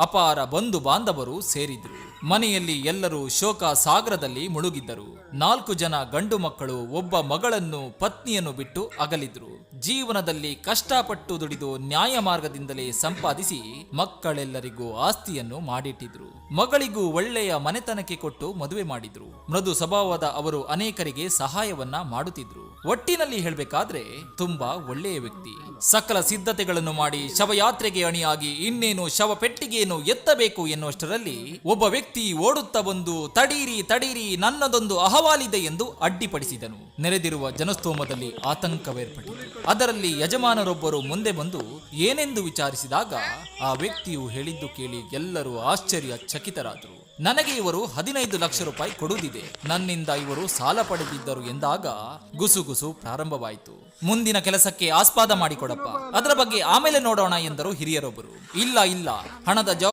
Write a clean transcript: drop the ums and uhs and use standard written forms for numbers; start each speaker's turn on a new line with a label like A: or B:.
A: ಅಪಾರ ಬಂಧು ಬಾಂಧವರು ಸೇರಿದ್ರು. ಮನೆಯಲ್ಲಿ ಎಲ್ಲರೂ ಶೋಕ ಸಾಗರದಲ್ಲಿ ಮುಳುಗಿದ್ದರು. 4 ಜನ ಗಂಡು ಮಕ್ಕಳು ಒಬ್ಬ ಮಗಳನ್ನು ಪತ್ನಿಯನ್ನು ಬಿಟ್ಟು ಅಗಲಿದ್ರು. ಜೀವನದಲ್ಲಿ ಕಷ್ಟಪಟ್ಟು ದುಡಿದು ನ್ಯಾಯ ಮಾರ್ಗದಿಂದಲೇ ಸಂಪಾದಿಸಿ ಮಕ್ಕಳೆಲ್ಲರಿಗೂ ಆಸ್ತಿಯನ್ನು ಮಾಡಿಟ್ಟಿದ್ರು. ಮಗಳಿಗೂ ಒಳ್ಳೆಯ ಮನೆತನಕ್ಕೆ ಕೊಟ್ಟು ಮದುವೆ ಮಾಡಿದ್ರು. ಮೃದು ಸ್ವಭಾವದ ಅವರು ಅನೇಕರಿಗೆ ಸಹಾಯವನ್ನ ಮಾಡುತ್ತಿದ್ರು. ಒಟ್ಟಿನಲ್ಲಿ ಹೇಳ್ಬೇಕಾದ್ರೆ ತುಂಬಾ ಒಳ್ಳೆಯ ವ್ಯಕ್ತಿ. ಸಕಲ ಸಿದ್ಧತೆಗಳನ್ನು ಮಾಡಿ ಶವಯಾತ್ರೆಗೆ ಅಣಿಯಾಗಿ ಇನ್ನೇನು ಶವ ಪೆಟ್ಟಿಗೆಯನ್ನು ಎತ್ತಬೇಕು ಎನ್ನುವಷ್ಟರಲ್ಲಿ ಒಬ್ಬ ವ್ಯಕ್ತಿ ಓಡುತ್ತಾ ಬಂದು ತಡೀರಿ ತಡೀರಿ ನನ್ನದೊಂದು ಅಹವಾಲಿದೆ ಎಂದು ಅಡ್ಡಿಪಡಿಸಿದನು. ನೆರೆದಿರುವ ಜನಸ್ತೋಮದಲ್ಲಿ ಆತಂಕವೇರ್ಪಟ್ಟಿತು. ಅದರಲ್ಲಿ ಯಜಮಾನರೊಬ್ಬರು ಮುಂದೆ ಬಂದು ಏನೆಂದು ವಿಚಾರಿಸಿದಾಗ ಆ ವ್ಯಕ್ತಿಯು ಹೇಳಿದ್ದು ಕೇಳಿ ಎಲ್ಲರೂ ಆಶ್ಚರ್ಯಚಕಿತರಾದರು. ನನಗೆ ಇವರು 15 ಲಕ್ಷ ರೂಪಾಯಿ ಕೊಡುವುದಿದೆ, ನನ್ನಿಂದ ಇವರು ಸಾಲ ಪಡೆದಿದ್ದರು ಎಂದಾಗ ಗುಸುಗುಸು ಪ್ರಾರಂಭವಾಯಿತು. ಮುಂದಿನ ಕೆಲಸಕ್ಕೆ ಆಸ್ಪದ ಮಾಡಿಕೊಡಪ್ಪ, ಅದರ ಬಗ್ಗೆ ಆಮೇಲೆ ನೋಡೋಣ ಎಂದರು ಹಿರಿಯರೊಬ್ಬರು. ಇಲ್ಲ ಹಣದ